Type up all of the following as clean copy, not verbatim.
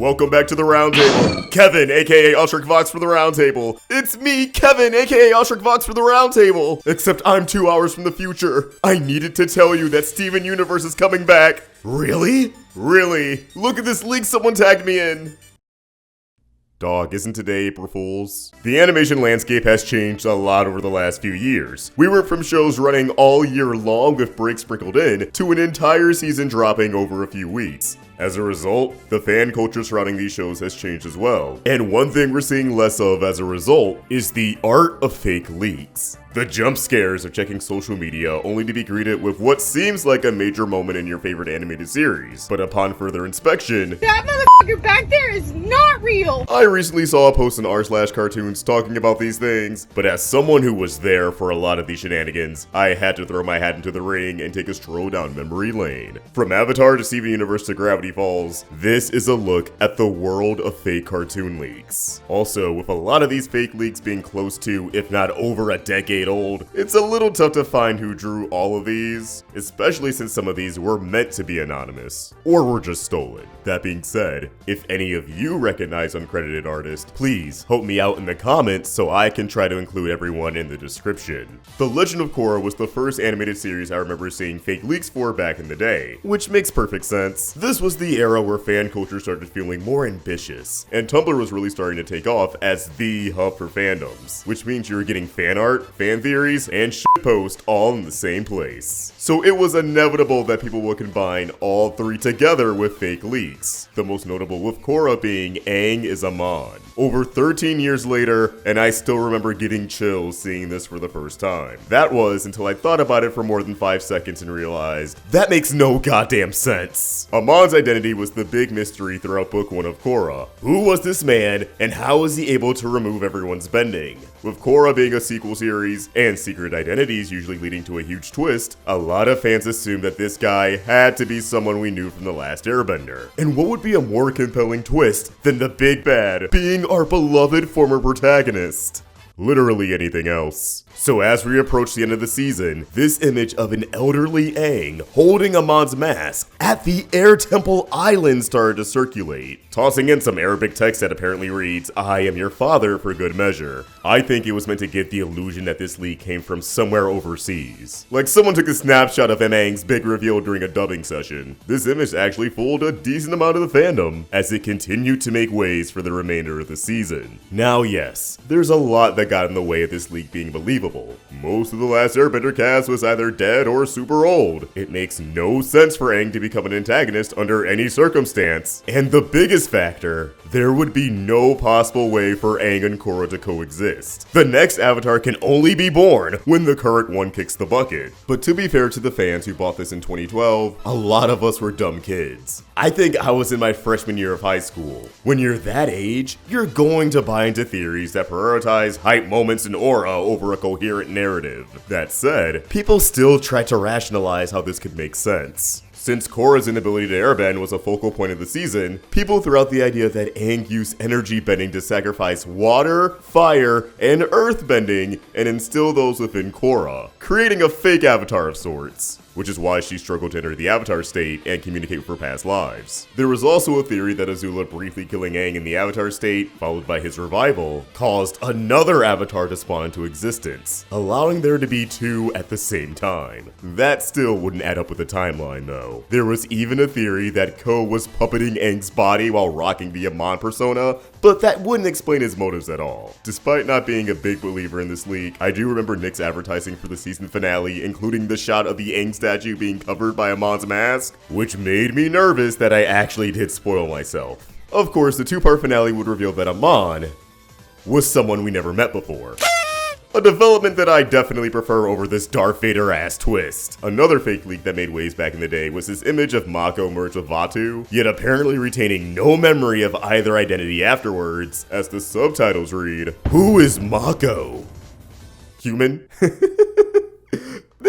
Welcome back to the Roundtable. Kevin, aka Vox for the Roundtable. It's me, Kevin, aka Vox for the Roundtable. Except I'm 2 hours from the future. I needed to tell you that Steven Universe is coming back. Really? Really? Look at this leak someone tagged me in. Dog, isn't today April Fool's? The animation landscape has changed a lot over the last few years. We went from shows running all year long with breaks sprinkled in, to an entire season dropping over a few weeks. As a result, the fan culture surrounding these shows has changed as well. And one thing we're seeing less of as a result is the art of fake leaks. The jump scares of checking social media only to be greeted with what seems like a major moment in your favorite animated series. But upon further inspection, that motherfucker back there is not real! I recently saw a post in r/cartoons talking about these things, but as someone who was there for a lot of these shenanigans, I had to throw my hat into the ring and take a stroll down memory lane. From Avatar to Steven Universe to Gravity Falls, this is a look at the world of fake cartoon leaks. Also, with a lot of these fake leaks being close to, if not over a decade old, it's a little tough to find who drew all of these, especially since some of these were meant to be anonymous, or were just stolen. That being said, if any of you recognize uncredited artists, please help me out in the comments so I can try to include everyone in the description. The Legend of Korra was the first animated series I remember seeing fake leaks for back in the day, which makes perfect sense. This was the era where fan culture started feeling more ambitious, and Tumblr was really starting to take off as the hub for fandoms, which means you were getting fan art, fan theories, and shitpost all in the same place. So it was inevitable that people would combine all three together with fake leaks. The most notable with Korra being Aang is Amon. Over 13 years later, and I still remember getting chills seeing this for the first time. That was until I thought about it for more than 5 seconds and realized, that makes no goddamn sense. Amon's identity was the big mystery throughout book 1 of Korra. Who was this man, and how was he able to remove everyone's bending? With Korra being a sequel series, and secret identities usually leading to a huge twist, a lot of fans assumed that this guy had to be someone we knew from The Last Airbender. And what would be a more compelling twist than the big bad being our beloved former protagonist? Literally anything else. So as we approach the end of the season, this image of an elderly Aang holding Amon's mask at the Air Temple Island started to circulate, tossing in some Arabic text that apparently reads, "I am your father," for good measure. I think it was meant to give the illusion that this leak came from somewhere overseas. Like someone took a snapshot of Aang's big reveal during a dubbing session. This image actually fooled a decent amount of the fandom, as it continued to make waves for the remainder of the season. Now yes, there's a lot that got in the way of this leak being believable. Most of the Last Airbender cast was either dead or super old. It makes no sense for Aang to become an antagonist under any circumstance. And the biggest factor, there would be no possible way for Aang and Korra to coexist. The next Avatar can only be born when the current one kicks the bucket. But to be fair to the fans who bought this in 2012, a lot of us were dumb kids. I think I was in my freshman year of high school. When you're that age, you're going to buy into theories that prioritize hype moments and aura over a coherent narrative. That said, people still try to rationalize how this could make sense. Since Korra's inability to airbend was a focal point of the season, people threw out the idea that Aang used energy bending to sacrifice water, fire, and earth bending and instill those within Korra, creating a fake avatar of sorts, which is why she struggled to enter the Avatar state and communicate with her past lives. There was also a theory that Azula briefly killing Aang in the Avatar state, followed by his revival, caused another Avatar to spawn into existence, allowing there to be two at the same time. That still wouldn't add up with the timeline though. There was even a theory that Ko was puppeting Aang's body while rocking the Amon persona, but that wouldn't explain his motives at all. Despite not being a big believer in this leak, I do remember Nick's advertising for the season finale, including the shot of the Aang statue being covered by Amon's mask, which made me nervous that I actually did spoil myself. Of course, the two-part finale would reveal that Amon was someone we never met before. A development that I definitely prefer over this Darth Vader-ass twist. Another fake leak that made waves back in the day was this image of Mako merged with Vaatu, yet apparently retaining no memory of either identity afterwards, as the subtitles read, "Who is Mako? Human?"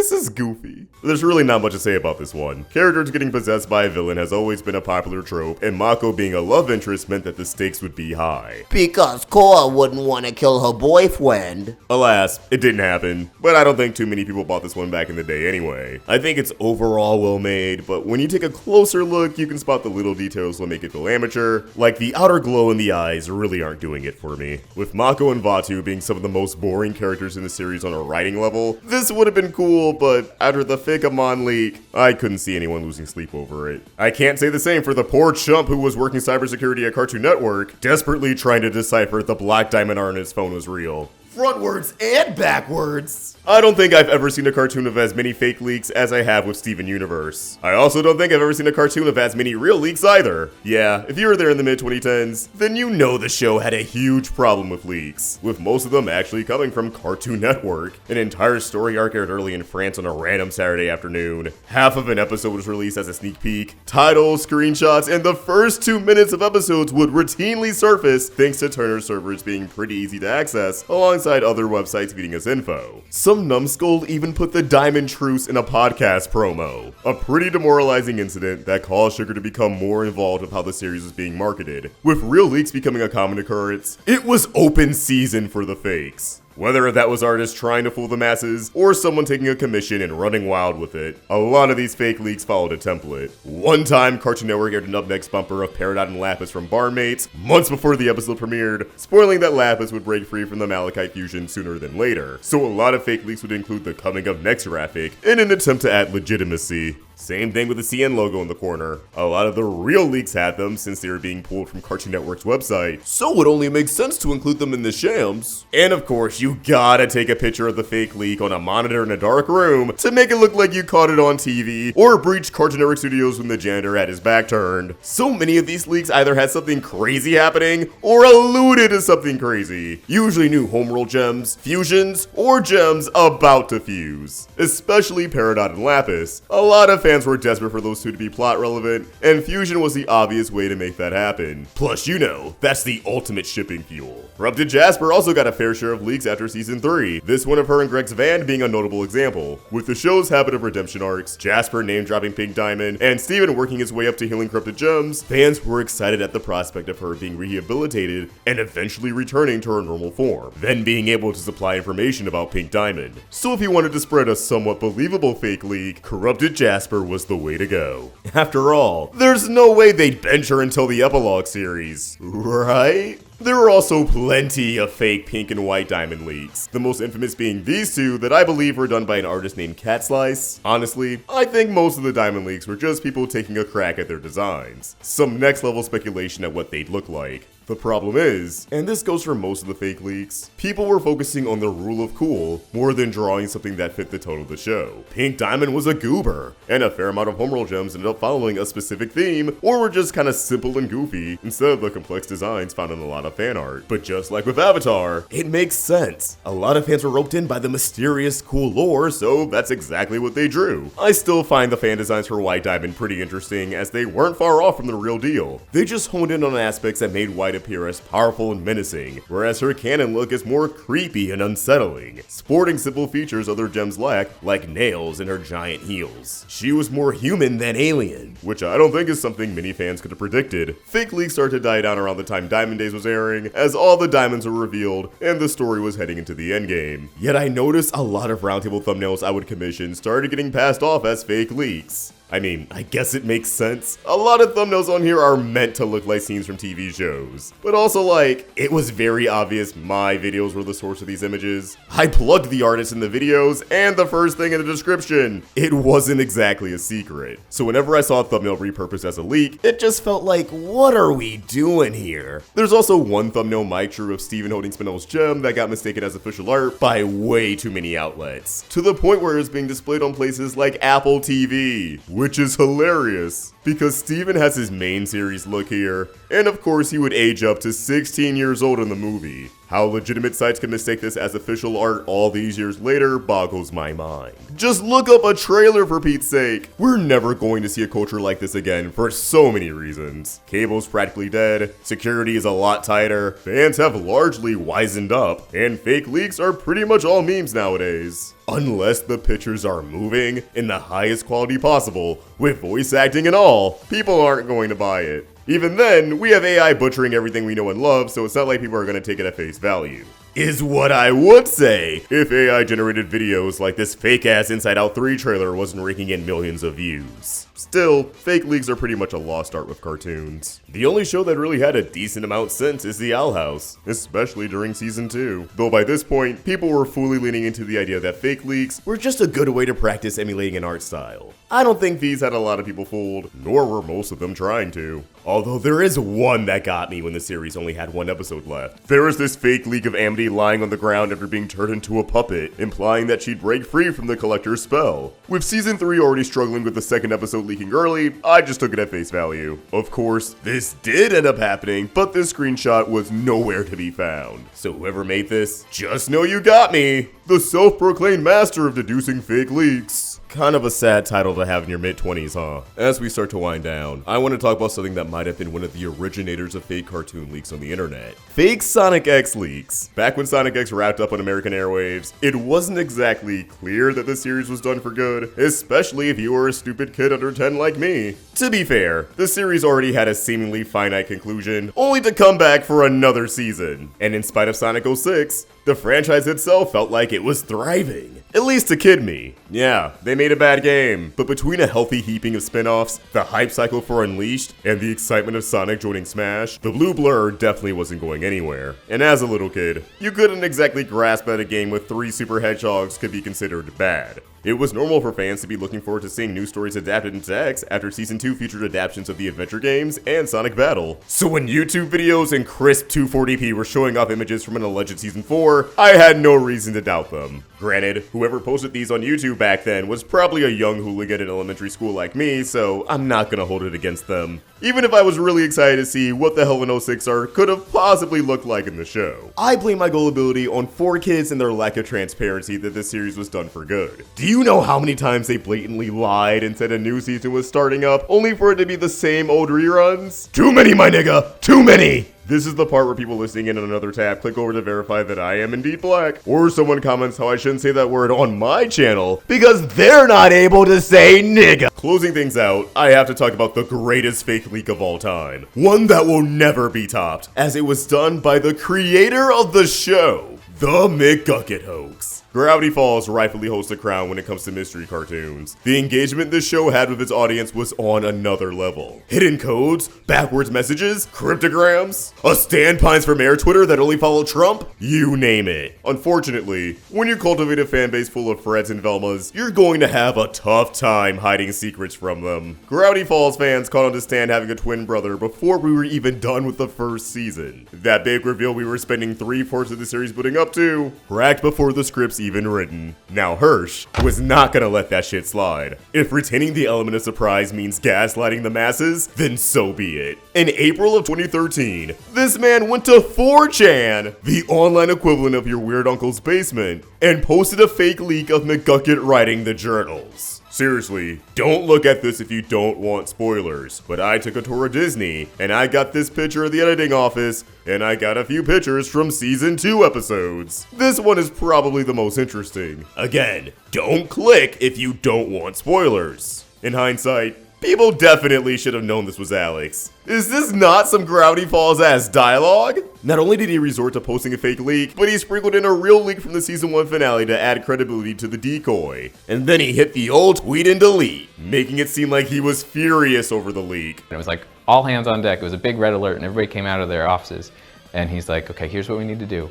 This is goofy. There's really not much to say about this one. Characters getting possessed by a villain has always been a popular trope, and Mako being a love interest meant that the stakes would be high. Because Korra wouldn't want to kill her boyfriend. Alas, it didn't happen, but I don't think too many people bought this one back in the day anyway. I think it's overall well made, but when you take a closer look, you can spot the little details that make it feel amateur, like the outer glow in the eyes really aren't doing it for me. With Mako and Vaatu being some of the most boring characters in the series on a writing level, this would have been cool, but after the fake Amon leak, I couldn't see anyone losing sleep over it. I can't say the same for the poor chump who was working cybersecurity at Cartoon Network, desperately trying to decipher if the black diamond art on his phone was real. Frontwards and backwards. I don't think I've ever seen a cartoon of as many fake leaks as I have with Steven Universe. I also don't think I've ever seen a cartoon of as many real leaks either. Yeah, if you were there in the mid-2010s, then you know the show had a huge problem with leaks, with most of them actually coming from Cartoon Network. An entire story arc aired early in France on a random Saturday afternoon. Half of an episode was released as a sneak peek. Titles, screenshots, and the first 2 minutes of episodes would routinely surface thanks to Turner's servers being pretty easy to access, alongside other websites feeding us info. Some numbskull even put the Diamond Truce in a podcast promo. A pretty demoralizing incident that caused Sugar to become more involved with how the series was being marketed. With real leaks becoming a common occurrence, it was open season for the fakes. Whether that was artists trying to fool the masses, or someone taking a commission and running wild with it, a lot of these fake leaks followed a template. One time, Cartoon Network aired an Up Next bumper of Peridot and Lapis from Barmates months before the episode premiered, spoiling that Lapis would break free from the Malachite fusion sooner than later. So a lot of fake leaks would include the Coming of Next graphic in an attempt to add legitimacy. Same thing with the CN logo in the corner. A lot of the real leaks had them since they were being pulled from Cartoon Network's website, so it only makes sense to include them in the shams. And of course, you gotta take a picture of the fake leak on a monitor in a dark room to make it look like you caught it on TV, or breached Cartoon Network Studios when the janitor had his back turned. So many of these leaks either had something crazy happening, or alluded to something crazy. Usually new homeworld gems, fusions, or gems about to fuse. Especially Peridot and Lapis. A lot of fans were desperate for those two to be plot relevant, and fusion was the obvious way to make that happen. Plus, you know, that's the ultimate shipping fuel. Corrupted Jasper also got a fair share of leaks after season 3, this one of her and Greg's van being a notable example. With the show's habit of redemption arcs, Jasper name-dropping Pink Diamond, and Steven working his way up to healing corrupted gems, fans were excited at the prospect of her being rehabilitated and eventually returning to her normal form, then being able to supply information about Pink Diamond. So if you wanted to spread a somewhat believable fake leak, Corrupted Jasper was the way to go. After all, there's no way they'd bench her until the epilogue series, right? There were also plenty of fake pink and white diamond leaks, the most infamous being these two that I believe were done by an artist named Cat Slice. Honestly, I think most of the diamond leaks were just people taking a crack at their designs. Some next level speculation at what they'd look like. The problem is, and this goes for most of the fake leaks, people were focusing on the rule of cool more than drawing something that fit the tone of the show. Pink Diamond was a goober, and a fair amount of homeworld gems ended up following a specific theme, or were just kinda simple and goofy, instead of the complex designs found in a lot of fan art. But just like with Avatar, it makes sense. A lot of fans were roped in by the mysterious cool lore, so that's exactly what they drew. I still find the fan designs for White Diamond pretty interesting, as they weren't far off from the real deal. They just honed in on aspects that made White appear as powerful and menacing, whereas her canon look is more creepy and unsettling, sporting simple features other gems lack, like nails and her giant heels. She was more human than alien, which I don't think is something many fans could have predicted. Fake leaks started to die down around the time Diamond Days was airing, as all the diamonds were revealed and the story was heading into the endgame. Yet I noticed a lot of Roundtable thumbnails I would commission started getting passed off as fake leaks. I mean, I guess it makes sense. A lot of thumbnails on here are meant to look like scenes from TV shows. But also like, it was very obvious my videos were the source of these images. I plugged the artists in the videos and the first thing in the description. It wasn't exactly a secret. So whenever I saw a thumbnail repurposed as a leak, it just felt like, what are we doing here? There's also one thumbnail Mike drew of Steven holding Spinell's gem that got mistaken as official art by way too many outlets. To the point where it was being displayed on places like Apple TV. Which is hilarious, because Steven has his main series look here, and of course he would age up to 16 years old in the movie. How legitimate sites can mistake this as official art all these years later boggles my mind. Just look up a trailer for Pete's sake. We're never going to see a culture like this again for so many reasons. Cable's practically dead, security is a lot tighter, fans have largely wisened up, and fake leaks are pretty much all memes nowadays. Unless the pictures are moving in the highest quality possible, with voice acting and all, people aren't going to buy it. Even then, we have AI butchering everything we know and love, so it's not like people are going to take it at face value. Is what I would say if AI generated videos like this fake ass Inside Out 3 trailer wasn't raking in millions of views. Still, fake leaks are pretty much a lost art with cartoons. The only show that really had a decent amount since is The Owl House, especially during season 2. Though by this point, people were fully leaning into the idea that fake leaks were just a good way to practice emulating an art style. I don't think these had a lot of people fooled, nor were most of them trying to. Although there is one that got me when the series only had one episode left. There was this fake leak of Amity lying on the ground after being turned into a puppet, implying that she'd break free from the collector's spell. With season 3 already struggling with the second episode leaking early, I just took it at face value. Of course, this did end up happening, but this screenshot was nowhere to be found. So whoever made this, just know you got me! The self-proclaimed master of deducing fake leaks. Kind of a sad title to have in your mid-20s, huh? As we start to wind down, I want to talk about something that might have been one of the originators of fake cartoon leaks on the internet. Fake Sonic X leaks. Back when Sonic X wrapped up on American airwaves, it wasn't exactly clear that the series was done for good, especially if you were a stupid kid under 10 like me. To be fair, the series already had a seemingly finite conclusion, only to come back for another season. And in spite of Sonic 06, the franchise itself felt like it was thriving. At least to kid me. Yeah, they made a bad game, but between a healthy heaping of spin-offs, the hype cycle for Unleashed, and the excitement of Sonic joining Smash, the blue blur definitely wasn't going anywhere. And as a little kid, you couldn't exactly grasp that a game with 3 super hedgehogs could be considered bad. It was normal for fans to be looking forward to seeing new stories adapted into X after Season 2 featured adaptations of the adventure games and Sonic Battle. So when YouTube videos in crisp 240p were showing off images from an alleged Season 4, I had no reason to doubt them. Granted, whoever posted these on YouTube back then was probably a young hooligan in elementary school like me, so I'm not gonna hold it against them. Even if I was really excited to see what the hell an 06 art could have possibly looked like in the show. I blame my gullibility on 4 kids and their lack of transparency that this series was done for good. Do you know how many times they blatantly lied and said a new season was starting up, only for it to be the same old reruns? Too many, my nigga! Too many! This is the part where people listening in on another tab click over to verify that I am indeed black, or someone comments how I shouldn't say that word on my channel because they're not able to say nigga. Closing things out, I have to talk about the greatest fake leak of all time. One that will never be topped, as it was done by the creator of the show, the McGucket Hoax. Gravity Falls rightfully holds the crown when it comes to mystery cartoons. The engagement this show had with its audience was on another level. Hidden codes, backwards messages, cryptograms, a stand pines for mayor Twitter that only followed Trump, you name it. Unfortunately, when you cultivate a fanbase full of Freds and Velmas, you're going to have a tough time hiding secrets from them. Gravity Falls fans caught on to Stan having a twin brother before we were even done with the first season. That big reveal we were spending 3/4 of the series building up to, cracked before the scripts even written. Now Hirsch was not gonna let that shit slide. If retaining the element of surprise means gaslighting the masses, then so be it. In April of 2013, this man went to 4chan, the online equivalent of your weird uncle's basement, and posted a fake leak of McGucket writing the journals. Seriously, don't look at this if you don't want spoilers, but I took a tour of Disney, and I got this picture of the editing office, and I got a few pictures from season 2 episodes. This one is probably the most interesting. Again, don't click if you don't want spoilers. In hindsight, people definitely should have known this was Alex. Is this not some Gravity Falls ass dialogue? Not only did he resort to posting a fake leak, but he sprinkled in a real leak from the season 1 finale to add credibility to the decoy. And then he hit the old tweet and delete, making it seem like he was furious over the leak. It was like all hands on deck. It was a big red alert and everybody came out of their offices. And he's like, okay, here's what we need to do.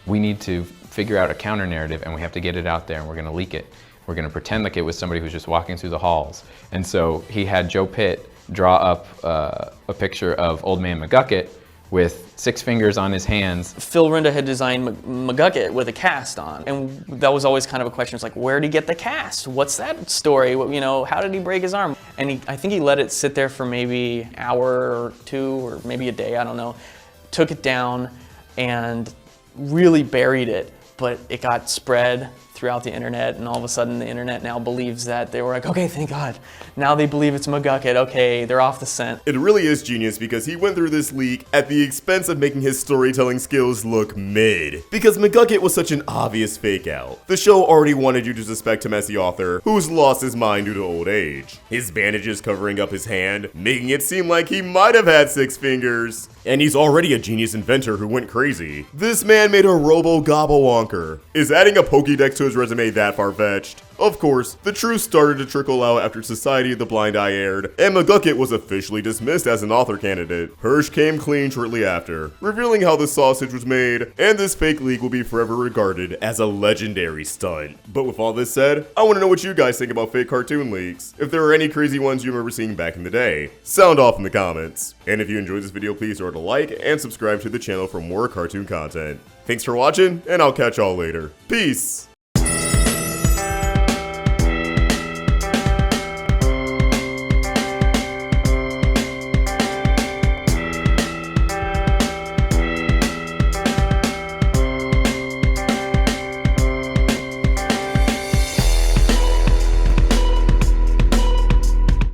We need to figure out a counter narrative and we have to get it out there and we're gonna leak it. We're gonna pretend like it was somebody who's just walking through the halls. And so he had Joe Pitt draw up a picture of Old Man McGucket with 6 fingers on his hands. Phil Rinda had designed McGucket with a cast on, and that was always kind of a question. It's like, where did he get the cast? What's that story? You know, how did he break his arm? And I think he let it sit there for maybe an hour or 2, or maybe a day, I don't know. Took it down, and really buried it, but it got spread throughout the internet, and all of a sudden the internet now believes that. They were like, okay, thank God. Now they believe it's McGucket. Okay, they're off the scent. It really is genius because he went through this leak at the expense of making his storytelling skills look mid. Because McGucket was such an obvious fake out. The show already wanted you to suspect him as the author, who's lost his mind due to old age. His bandages covering up his hand, making it seem like he might have had 6 fingers. And he's already a genius inventor who went crazy. This man made a robo-gobblewonker. Is adding a Pokédex to his resume that far-fetched? Of course, the truth started to trickle out after Society of the Blind Eye aired, and McGucket was officially dismissed as an author candidate. Hirsch came clean shortly after, revealing how the sausage was made, and this fake leak will be forever regarded as a legendary stunt. But with all this said, I want to know what you guys think about fake cartoon leaks. If there are any crazy ones you remember seeing back in the day, sound off in the comments. And if you enjoyed this video, please throw it a like and subscribe to the channel for more cartoon content. Thanks for watching, and I'll catch y'all later. Peace!